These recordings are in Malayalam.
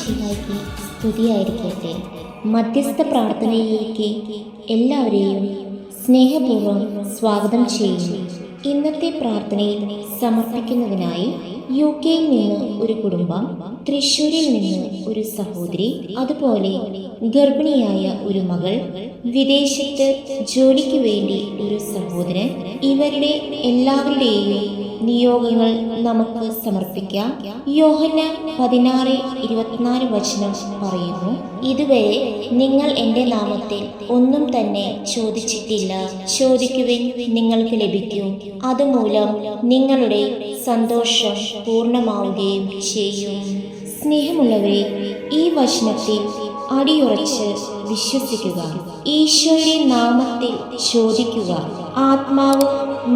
മിശിഹായ്ക്ക് സ്തുതിയായിരിക്കട്ടെ. മധ്യസ്ഥ പ്രാർത്ഥനയിലേക്ക് എല്ലാവരെയും സ്നേഹപൂർവ്വം സ്വാഗതം ചെയ്യുന്നു. ഇന്നത്തെ പ്രാർത്ഥനയിൽ സമർപ്പിക്കുന്നതിനായി UK നിന്ന് ഒരു കുടുംബം, തൃശ്ശൂരിൽ നിന്ന് ഒരു സഹോദരി, അതുപോലെ ഗർഭിണിയായ ഒരു മകൾ, വിദേശത്ത് ജോലിക്ക് വേണ്ടി ഒരു സഹോദരൻ, ഇവരുടെ എല്ലാവരുടെയും നിയോഗങ്ങൾ നമുക്ക് സമർപ്പിക്കാം. യോഹന്നാൻ 16:24 വചനം പറയുന്നു, ഇതുവരെ നിങ്ങൾ എൻ്റെ നാമത്തിൽ ഒന്നും തന്നെ ചോദിച്ചിട്ടില്ല, ചോദിക്കുവിൻ നിങ്ങൾക്ക് ലഭിക്കും, അതുമൂലം നിങ്ങളുടെ സന്തോഷം പൂർണ്ണമാവുകയും ചെയ്യും. സ്നേഹമുള്ളവരെ, ഈ വചനത്തിൽ അടിയുറച്ച് വിശ്വസിക്കുക. ഈശോയുടെ നാമത്തിൽ ചോദിക്കുക. ആത്മാവ്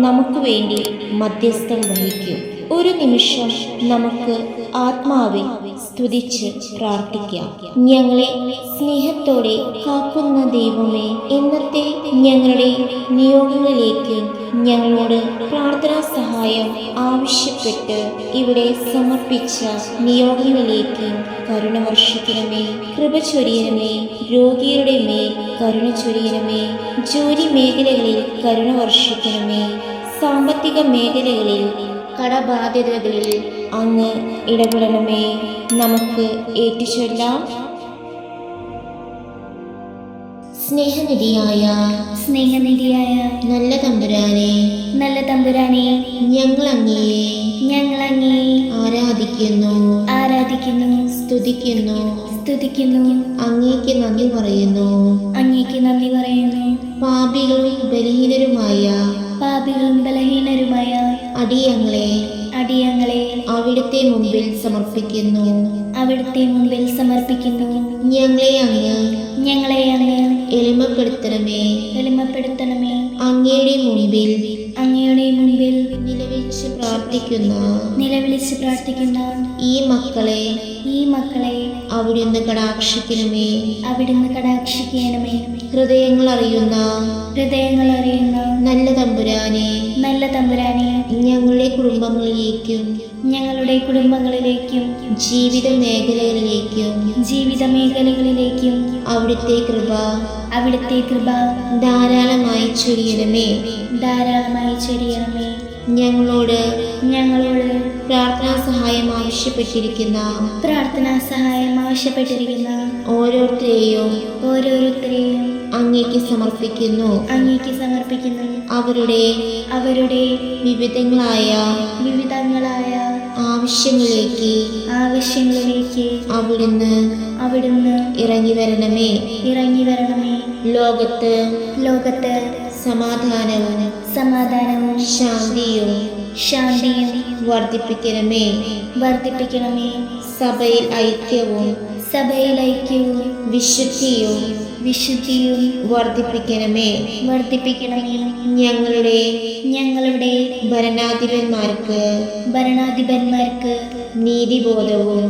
നമുക്ക് വേണ്ടി മധ്യസ്ഥം വഹിക്കും. ഒരു നിമിഷം നമുക്ക് ആത്മാവിൽ സ്തുതിച്ച് പ്രാർത്ഥിക്കാം. ഞങ്ങളെ സ്നേഹത്തോടെ കാക്കുന്ന ദൈവമേ, ഇന്നത്തെ ഞങ്ങളുടെ നിയോഗങ്ങളിലേക്കും ഞങ്ങളോട് പ്രാർത്ഥനാ സഹായം ആവശ്യപ്പെട്ട് ഇവിടെ സമർപ്പിച്ച നിയോഗങ്ങളിലേക്കും കരുണ വർഷിക്കണമേ, കൃപ ചൊരിയണമേ. രോഗിയുടെ മേൽ കരുണ ചൊരിയണമേ. ജോലി മേഖലകളിൽ കരുണ വർഷിക്കണമേ. സാമ്പത്തിക മേഖലകളിൽ, കടബാധ്യതകളിൽ അങ്ങ് ഇടപെടണമേ. നമുക്ക് ഏറ്റുചൊല്ലാം. സ്നേഹനിധിയായ നല്ല തമ്പുരാനെ, ഞങ്ങൾ അങ്ങയെ ആരാധിക്കുന്നു, സ്തുതിക്കുന്നു. അങ്ങേക്ക് നന്ദി പറയുന്നു. പാപികളും ബലഹീനരുമായ അടിയങ്ങളെ അവിടുത്തെ മുമ്പിൽ സമർപ്പിക്കുന്നു. ഞങ്ങളെ അങ്ങ് എളിമപ്പെടുത്തണമേ. അങ്ങയുടെ മുമ്പിൽ നിലവിളിച്ച് പ്രാർത്ഥിക്കുന്ന ഈ മക്കളെ അവിടുന്ന് കടാക്ഷിക്കണമേ. ഹൃദയങ്ങൾ അറിയുന്ന നല്ല തമ്പുരാനെ, ഞങ്ങളുടെ കുടുംബങ്ങളിലേക്കും ജീവിത മേഖലകളിലേക്കും അവിടുത്തെ കൃപ ധാരാളമായി ചൊരിയണമേ. ഞങ്ങളോട് പ്രാർത്ഥനാ സഹായം ആവശ്യപ്പെട്ടിരിക്കുന്ന ഓരോരുത്തരെയും അങ്ങേക്ക് സമർപ്പിക്കുന്നു. അവരുടെ വിവിധങ്ങളായ ആവശ്യങ്ങളിലേക്ക് അവിടുന്ന് ഇറങ്ങി വരണമേ. ലോകത്ത് സമാധാനവും ശാന്തിയും വർദ്ധിപ്പിക്കണമേ. സഭയിൽ ഐക്യവും വിശുദ്ധിയും വർദ്ധിപ്പിക്കണമേ. ഞങ്ങളുടെ ഭരണാധിപന്മാർക്ക് നീതിബോധവും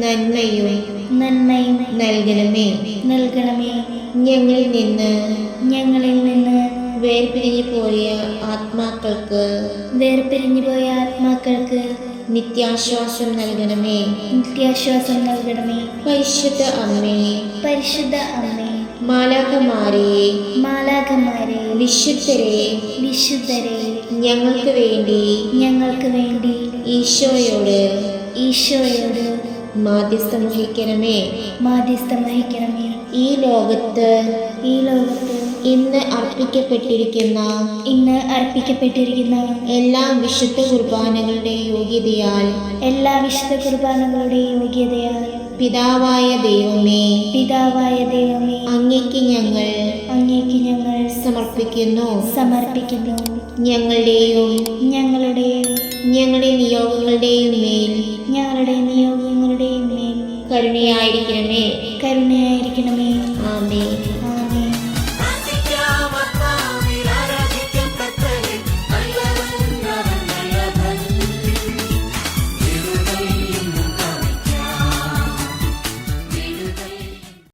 നന്മയും നൽകണമേ. ഞങ്ങളിൽ നിന്ന് വേർപിരിഞ്ഞു പോയ ആത്മാക്കൾക്ക് നിത്യാശ്വാസം നൽകണമേ. പരിശുദ്ധ അമ്മേ, മാലാഖമാരെ, വിശുദ്ധരെ, ഞങ്ങൾക്ക് വേണ്ടി ഈശോയോട് മാധ്യസ്ഥം വഹിക്കണമേ. ഈ ലോകത്ത് ഇന്ന് അർപ്പിക്കപ്പെട്ടിരിക്കുന്ന എല്ലാ വിശുദ്ധ കുർബാനകളുടെ യോഗ്യതയാൽ പിതാവായ ദൈവമേ, അങ്ങേക്ക് ഞങ്ങൾ സമർപ്പിക്കുന്നു. ഞങ്ങളുടെ നിയോഗങ്ങളുടെയും മേൽ കരുണയായിരിക്കണമേ.